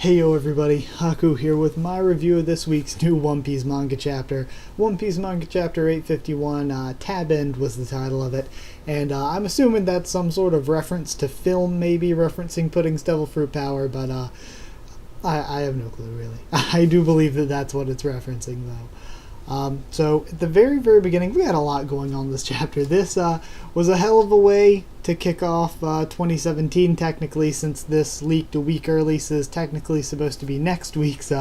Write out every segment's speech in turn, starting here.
Heyo everybody, Haku here with my review of this week's new One Piece manga chapter. One Piece manga chapter 851, Tab End was the title of it, and I'm assuming that's some sort of reference to film, maybe referencing Pudding's Devil Fruit Power, but I have no clue really. I do believe that that's what it's referencing though. So at the very beginning, we had a lot going on this chapter. This was a hell of a way to kick off 2017 technically, since this leaked a week early, so it's technically supposed to be next week's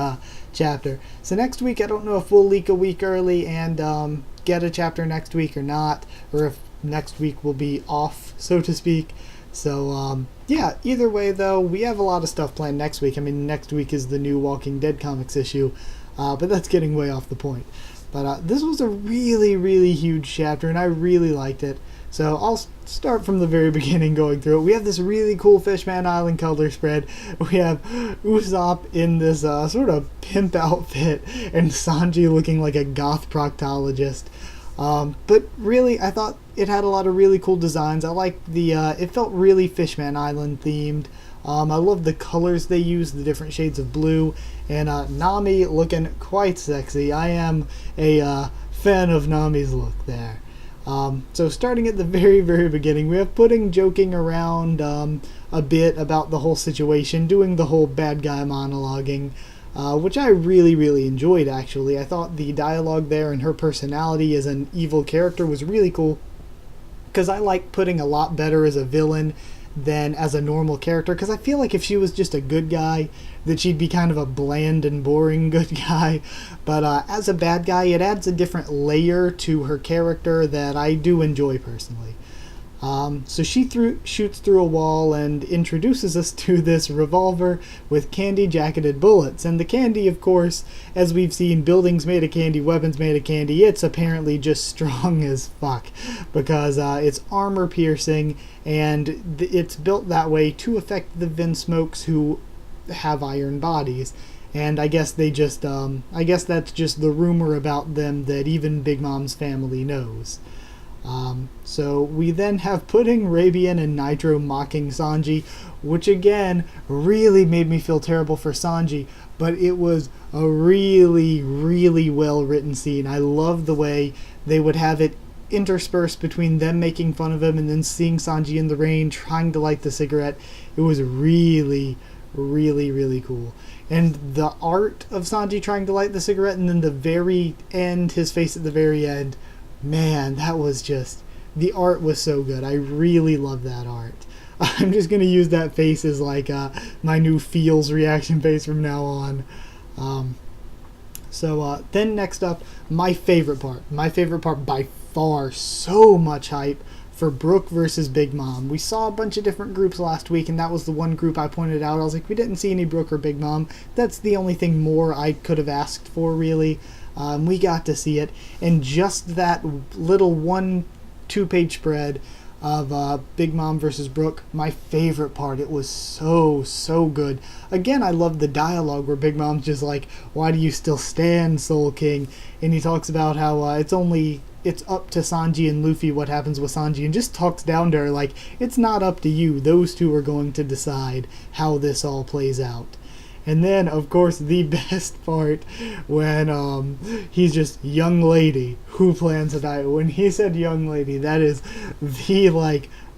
chapter. So next week, I don't know if we'll leak a week early and get a chapter next week or not, or if next week will be off, so to speak. So yeah, either way though, we have a lot of stuff planned next week. I mean, next week is the new Walking Dead comics issue, but that's getting way off the point. But this was a really huge chapter, and I really liked it. So I'll start from the very beginning going through it. We have this really cool Fishman Island color spread. We have Usopp in this sort of pimp outfit, and Sanji looking like a goth proctologist. But really, I thought it had a lot of really cool designs. I liked the, it felt really Fishman Island themed. I love the colors they used, the different shades of blue, and Nami looking quite sexy. I am a fan of Nami's look there. So starting at the very beginning, we have Pudding joking around a bit about the whole situation, doing the whole bad guy monologuing, which I really enjoyed actually. I thought the dialogue there and her personality as an evil character was really cool, because I like Pudding a lot better as a villain than as a normal character, because I feel like if she was just a good guy, that she'd be kind of a bland and boring good guy. But as a bad guy, it adds a different layer to her character that I do enjoy personally. So she shoots through a wall and introduces us to this revolver with candy-jacketed bullets. And the candy, of course, as we've seen, buildings made of candy, weapons made of candy, it's apparently just strong as fuck, because it's armor-piercing, and it's built that way to affect the Vinsmokes who have iron bodies. And I guess they just, I guess that's just the rumor about them that even Big Mom's family knows. So we then have Pudding, Rabian, and Nitro mocking Sanji, which again really made me feel terrible for Sanji, but it was a really well written scene. I love the way they would have it interspersed between them making fun of him and then seeing Sanji in the rain trying to light the cigarette. It was really cool. And the art of Sanji trying to light the cigarette, and then the very end, his face at the very end, man, that was just, the art was so good. I really love that art. I'm just going to use that face as like my new feels reaction face from now on. Then next up, my favorite part by far, so much hype for Brook versus Big Mom. We saw a bunch of different groups last week, and that was the one group I pointed out. I was like, we didn't see any Brook or Big Mom. That's the only thing more I could have asked for, really. We got to see it, and just that little 1-2 page spread of Big Mom versus Brook, my favorite part. It was so good. Again, I love the dialogue where Big Mom's just like, why do you still stand, Soul King? And he talks about how it's up to Sanji and Luffy what happens with Sanji, and just talks down to her like, it's not up to you, those two are going to decide how this all plays out. And then, of course, the best part when he's just, young lady, who plans to die? When he said young lady, that is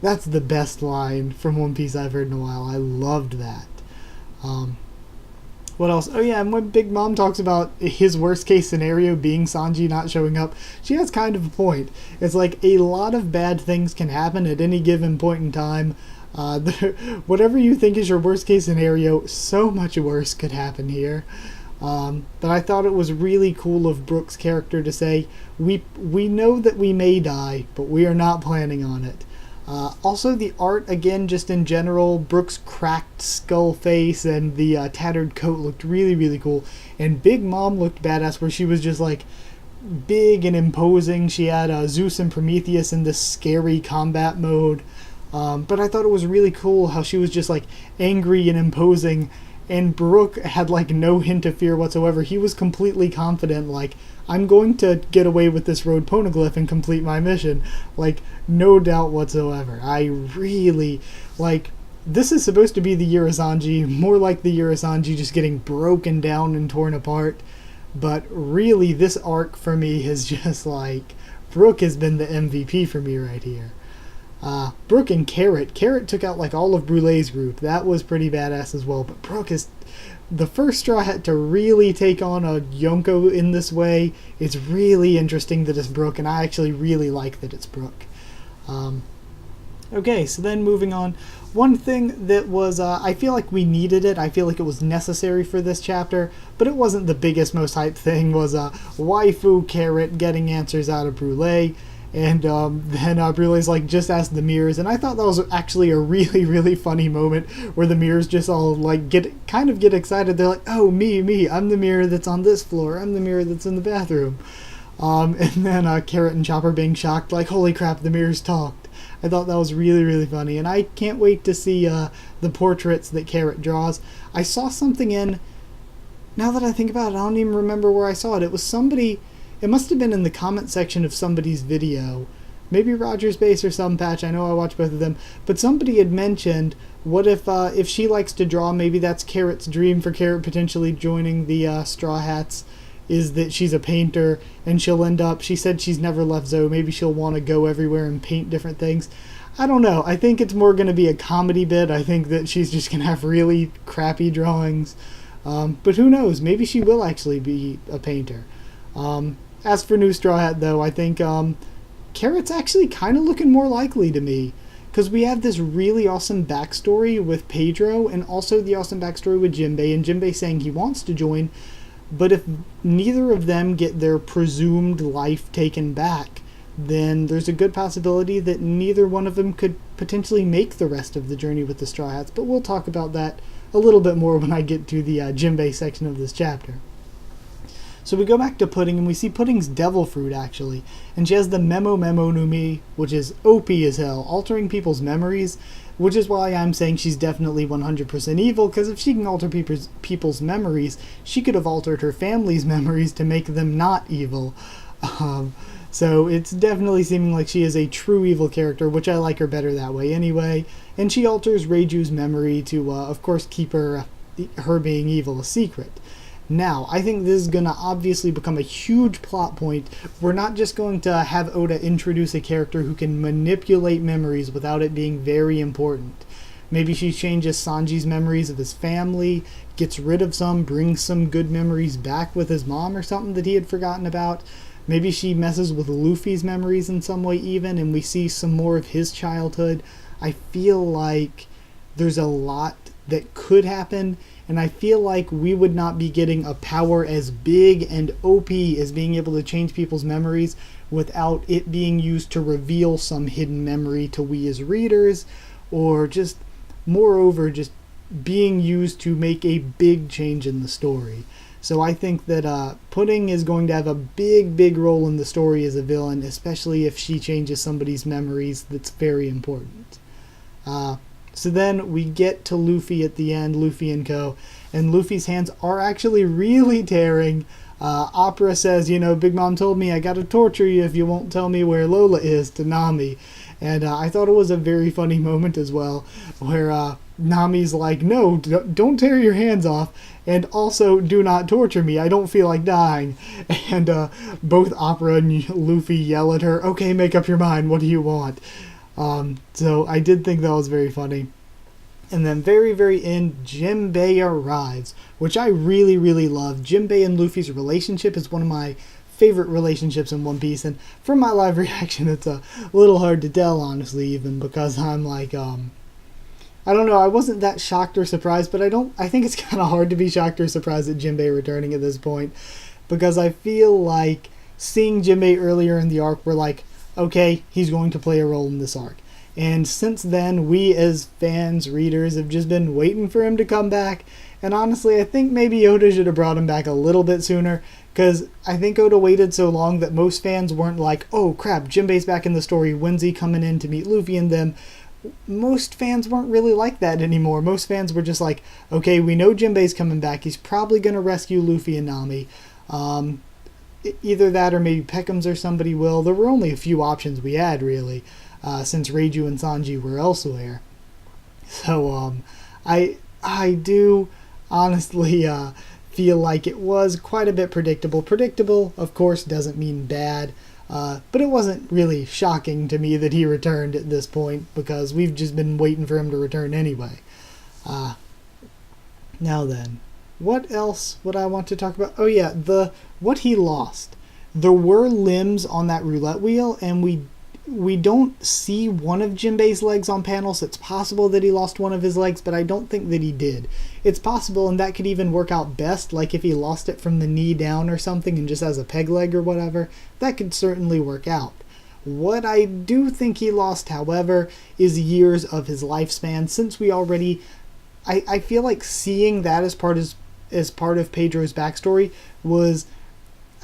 that's the best line from One Piece I've heard in a while. I loved that. What else? Oh yeah, and when Big Mom talks about his worst case scenario being Sanji not showing up, she has kind of a point. It's like, a lot of bad things can happen at any given point in time. Whatever you think is your worst case scenario, so much worse could happen here. But I thought it was really cool of Brook's character to say, we know that we may die, but we are not planning on it. Also the art, again, just in general, Brook's cracked skull face and the tattered coat looked really cool. And Big Mom looked badass, where she was just like big and imposing. She had Zeus and Prometheus in this scary combat mode. But I thought it was really cool how she was just like angry and imposing, and Brook had like no hint of fear whatsoever. He was completely confident, like, I'm going to get away with this road poneglyph and complete my mission. Like, no doubt whatsoever. I really, like, this is supposed to be the year of Sanji, more like the year of Sanji just getting broken down and torn apart. But really, this arc for me has just like, Brook has been the MVP for me right here. Brook and Carrot. Carrot took out like all of Brulee's group. That was pretty badass as well. But Brook is the first Straw Hat to really take on a Yonko in this way. It's really interesting that it's Brook, and I actually really like that it's Brook. Okay, so then moving on. One thing that was, I feel like we needed it. I feel like it was necessary for this chapter, but it wasn't the biggest, most hyped thing, was Waifu Carrot getting answers out of Brulee. And then Brulee's like, just ask the mirrors. And I thought that was actually a really, really funny moment where the mirrors just all like get excited. They're like, oh, me, I'm the mirror that's on this floor. I'm the mirror that's in the bathroom. And then Carrot and Chopper being shocked, like, holy crap, the mirrors talked. I thought that was really, really funny. And I can't wait to see the portraits that Carrot draws. I saw something in, now that I think about it, I don't even remember where I saw it. It was somebody, it must have been in the comment section of somebody's video. Maybe Roger's Base or some patch. I know I watch both of them. But somebody had mentioned, what if she likes to draw, maybe that's Carrot's dream for Carrot potentially joining the Straw Hats, is that she's a painter and she'll end up, she said she's never left Zoe, maybe she'll want to go everywhere and paint different things. I don't know. I think it's more going to be a comedy bit. I think that she's just going to have really crappy drawings. But who knows? Maybe she will actually be a painter. As for New Straw Hat, though, I think Carrot's actually kind of looking more likely to me. Because we have this really awesome backstory with Pedro and also the awesome backstory with Jinbei. And Jinbei saying he wants to join. But if neither of them get their presumed life taken back, then there's a good possibility that neither one of them could potentially make the rest of the journey with the Straw Hats. But we'll talk about that a little bit more when I get to the Jinbei section of this chapter. So we go back to Pudding, and we see Pudding's devil fruit, actually. And she has the Memo no Mi, which is OP as hell, altering people's memories, which is why I'm saying she's definitely 100% evil, because if she can alter people's memories, she could have altered her family's memories to make them not evil. So it's definitely seeming like she is a true evil character, which I like her better that way anyway. And she alters Reiju's memory to, of course, keep her being evil a secret. Now, I think this is going to obviously become a huge plot point. We're not just going to have Oda introduce a character who can manipulate memories without it being very important. Maybe she changes Sanji's memories of his family, gets rid of some, brings some good memories back with his mom or something that he had forgotten about. Maybe she messes with Luffy's memories in some way even, and we see some more of his childhood. I feel like there's a lot that could happen, and I feel like we would not be getting a power as big and OP as being able to change people's memories without it being used to reveal some hidden memory to we as readers, or just, moreover, just being used to make a big change in the story. So I think that Pudding is going to have a big, big role in the story as a villain, especially if she changes somebody's memories. That's very important. So then we get to Luffy at the end, Luffy and co. And Luffy's hands are actually really tearing. Opera says, Big Mom told me I gotta torture you if you won't tell me where Lola is, to Nami. And I thought it was a very funny moment as well, where Nami's like, no, don't tear your hands off, and also do not torture me, I don't feel like dying. And both Opera and Luffy yell at her, okay, make up your mind, what do you want? So I did think that was very funny. And then very, very end, Jinbei arrives, which I really, really love. Jinbei and Luffy's relationship is one of my favorite relationships in One Piece, and from my live reaction, it's a little hard to tell, honestly, even because I'm like, I don't know, I wasn't that shocked or surprised, but I think it's kind of hard to be shocked or surprised at Jinbei returning at this point, because I feel like seeing Jinbei earlier in the arc, we're like, okay, he's going to play a role in this arc. And since then, we as fans, readers, have just been waiting for him to come back. And honestly, I think maybe Oda should have brought him back a little bit sooner, because I think Oda waited so long that most fans weren't like, oh crap, Jinbei's back in the story, when's he coming in to meet Luffy and them? Most fans weren't really like that anymore. Most fans were just like, okay, we know Jinbei's coming back, he's probably going to rescue Luffy and Nami. Either that or maybe Peckham's or somebody will. There were only a few options we had, really, since Reiju and Sanji were elsewhere. So I do honestly feel like it was quite a bit predictable. Predictable, of course, doesn't mean bad. But it wasn't really shocking to me that he returned at this point, because we've just been waiting for him to return anyway. Now then, what else would I want to talk about? Oh yeah, what he lost. There were limbs on that roulette wheel, and we don't see one of Jinbei's legs on panels. It's possible that he lost one of his legs, but I don't think that he did. It's possible, and that could even work out best, like if he lost it from the knee down or something and just has a peg leg or whatever. That could certainly work out. What I do think he lost, however, is years of his lifespan, since we already... I feel like seeing that as part of Pedro's backstory was...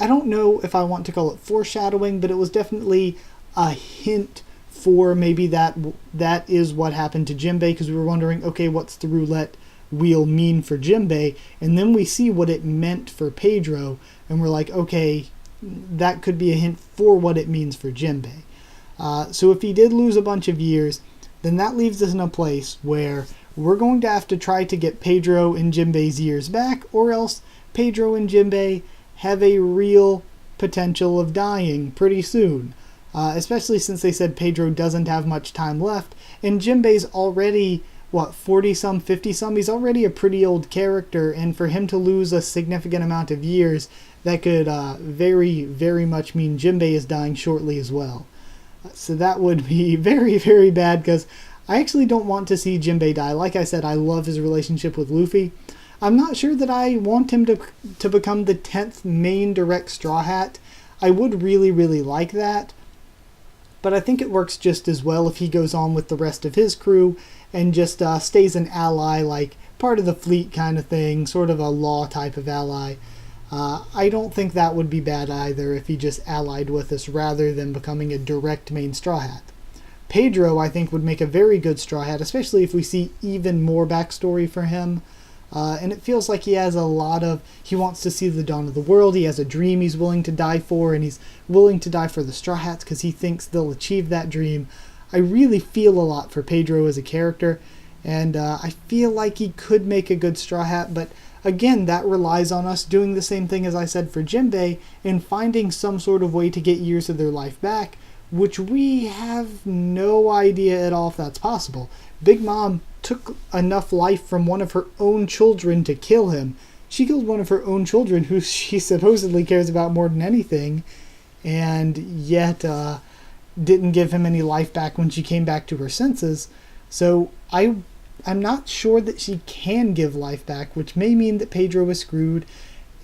I don't know if I want to call it foreshadowing, but it was definitely a hint for maybe that is what happened to Jinbei, because we were wondering, okay, what's the roulette wheel mean for Jinbei? And then we see what it meant for Pedro, and we're like, okay, that could be a hint for what it means for Jinbei. So if he did lose a bunch of years, then that leaves us in a place where we're going to have to try to get Pedro and Jinbei's years back, or else Pedro and Jinbei have a real potential of dying pretty soon. Especially since they said Pedro doesn't have much time left, and Jinbei's already, 40-some, 50-some? He's already a pretty old character, and for him to lose a significant amount of years, that could very, very much mean Jinbei is dying shortly as well. So that would be very, very bad, because I actually don't want to see Jinbei die. Like I said, I love his relationship with Luffy. I'm not sure that I want him to become the 10th main direct Straw Hat. I would really, really like that. But I think it works just as well if he goes on with the rest of his crew and just stays an ally, like part of the fleet kind of thing, sort of a law type of ally. I don't think that would be bad either if he just allied with us rather than becoming a direct main Straw Hat. Pedro, I think, would make a very good Straw Hat, especially if we see even more backstory for him. And it feels like he has he wants to see the dawn of the world. He has a dream he's willing to die for, and he's willing to die for the Straw Hats because he thinks they'll achieve that dream. I really feel a lot for Pedro as a character, and I feel like he could make a good Straw Hat, but again, that relies on us doing the same thing as I said for Jinbei, and finding some sort of way to get years of their life back, which we have no idea at all if that's possible. Big Mom took enough life from one of her own children to kill him. She killed one of her own children, who she supposedly cares about more than anything, and yet didn't give him any life back when she came back to her senses. So I'm not sure that she can give life back, which may mean that Pedro is screwed,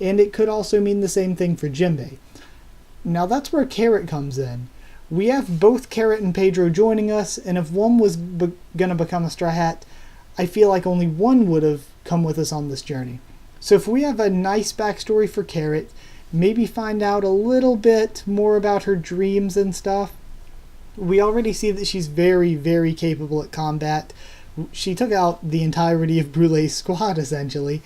and it could also mean the same thing for Jinbei. Now that's where Carrot comes in. We have both Carrot and Pedro joining us, and if one was going to become a Straw Hat, I feel like only one would have come with us on this journey. So if we have a nice backstory for Carrot, maybe find out a little bit more about her dreams and stuff. We already see that she's very, very capable at combat. She took out the entirety of Brulee's squad, essentially.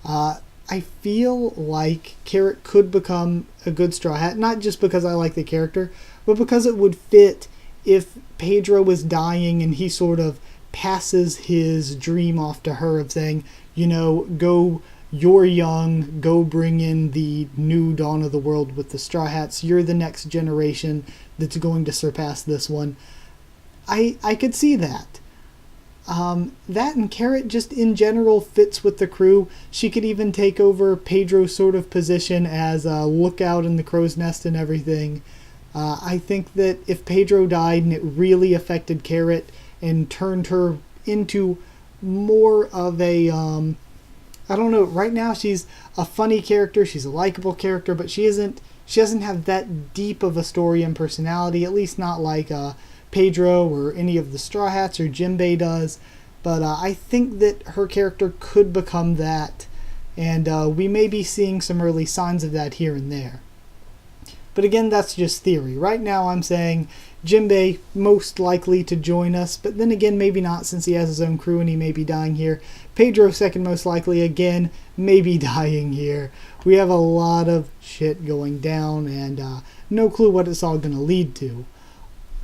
I feel like Carrot could become a good Straw Hat, not just because I like the character, but because it would fit if Pedro was dying and he sort of passes his dream off to her of saying, go, you're young, go bring in the new dawn of the world with the Straw Hats. You're the next generation that's going to surpass this one. I could see that. That and Carrot just in general fits with the crew. She could even take over Pedro's sort of position as a lookout in the crow's nest and everything. I think that if Pedro died and it really affected Carrot and turned her into more of a, I don't know, right now she's a funny character, she's a likable character, but she doesn't have that deep of a story and personality, at least not like Pedro or any of the Straw Hats or Jinbei does. But I think that her character could become that, and we may be seeing some early signs of that here and there. But again, that's just theory. Right now I'm saying Jinbei most likely to join us, but then again maybe not, since he has his own crew and he may be dying here. Pedro second most likely, again, maybe dying here. We have a lot of shit going down, and no clue what it's all going to lead to.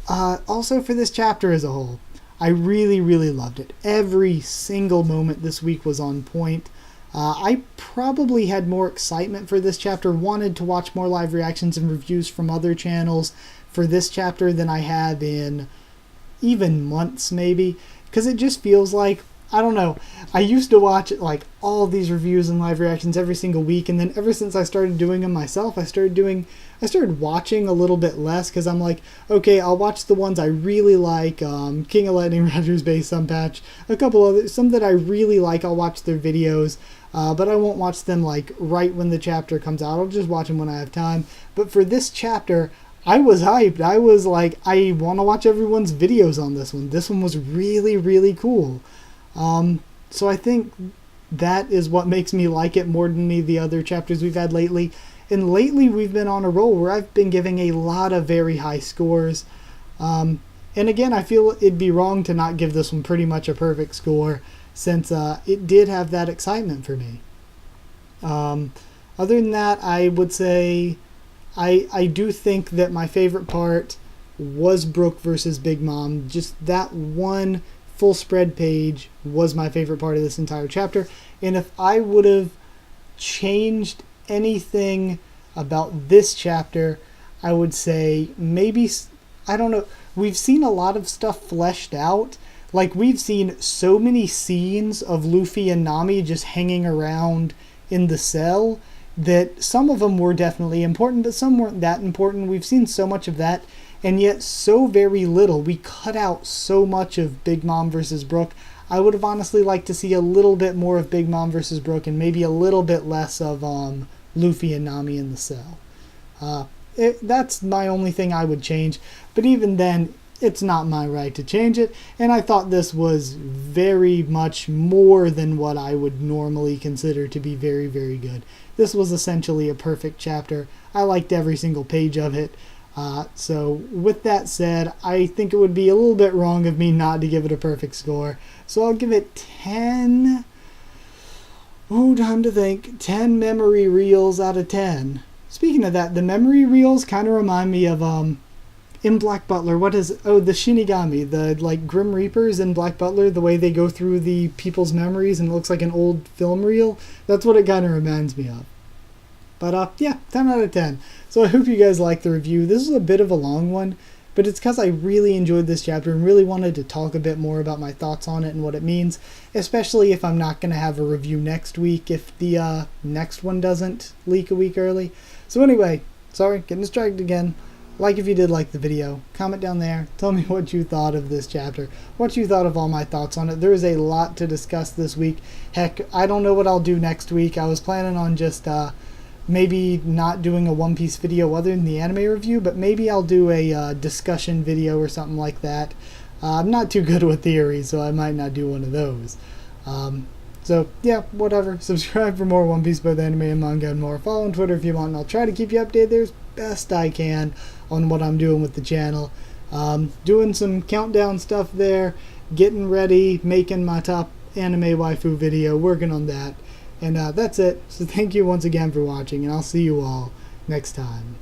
Also for this chapter as a whole, I really, really loved it. Every single moment this week was on point. I probably had more excitement for this chapter, wanted to watch more live reactions and reviews from other channels for this chapter than I have in even months maybe, because it just feels like, I don't know, I used to watch like all these reviews and live reactions every single week, and then ever since I started doing them myself, I started watching a little bit less, because I'm like, okay, I'll watch the ones I really like, King of Lightning, Roger's Base, Sunpatch, a couple others, some that I really like, I'll watch their videos, but I won't watch them like right when the chapter comes out. I'll just watch them when I have time. But for this chapter, I was hyped. I was like, I want to watch everyone's videos on this one. This one was really, really cool. So I think that is what makes me like it more than any of the other chapters we've had lately. And lately we've been on a roll where I've been giving a lot of very high scores. And again, I feel it'd be wrong to not give this one pretty much a perfect score, since it did have that excitement for me. Other than that, I would say I do think that my favorite part was Brook versus Big Mom. Just that one full spread page was my favorite part of this entire chapter. And if I would have changed anything about this chapter, I would say maybe, I don't know, we've seen a lot of stuff fleshed out. Like, we've seen so many scenes of Luffy and Nami just hanging around in the cell that some of them were definitely important, but some weren't that important. We've seen so much of that, and yet so very little. We cut out so much of Big Mom versus Brook. I would have honestly liked to see a little bit more of Big Mom versus Brook, and maybe a little bit less of Luffy and Nami in the cell. That's my only thing I would change, but even then, it's not my right to change it, and I thought this was very much more than what I would normally consider to be very, very good. This was essentially a perfect chapter. I liked every single page of it. So with that said, I think it would be a little bit wrong of me not to give it a perfect score. So I'll give it 10... Oh, time to think. 10 memory reels out of 10. Speaking of that, the memory reels kind of remind me of... in Black Butler, the Shinigami, the like Grim Reapers in Black Butler, the way they go through the people's memories and it looks like an old film reel. That's what it kind of reminds me of. But yeah, 10 out of 10. So I hope you guys liked the review. This is a bit of a long one, but it's because I really enjoyed this chapter and really wanted to talk a bit more about my thoughts on it and what it means, especially if I'm not going to have a review next week if the next one doesn't leak a week early. So anyway, sorry, getting distracted again. Like if you did like the video, comment down there, tell me what you thought of this chapter, what you thought of all my thoughts on it. There is a lot to discuss this week. Heck, I don't know what I'll do next week. I was planning on just maybe not doing a One Piece video other than the anime review, but maybe I'll do a discussion video or something like that. I'm not too good with theory, so I might not do one of those. So yeah, whatever. Subscribe for more One Piece, both anime and manga and more. Follow on Twitter if you want, and I'll try to keep you updated there as best I can on what I'm doing with the channel. Doing some countdown stuff there, getting ready, making my top anime waifu video, working on that. And that's it. So thank you once again for watching, and I'll see you all next time.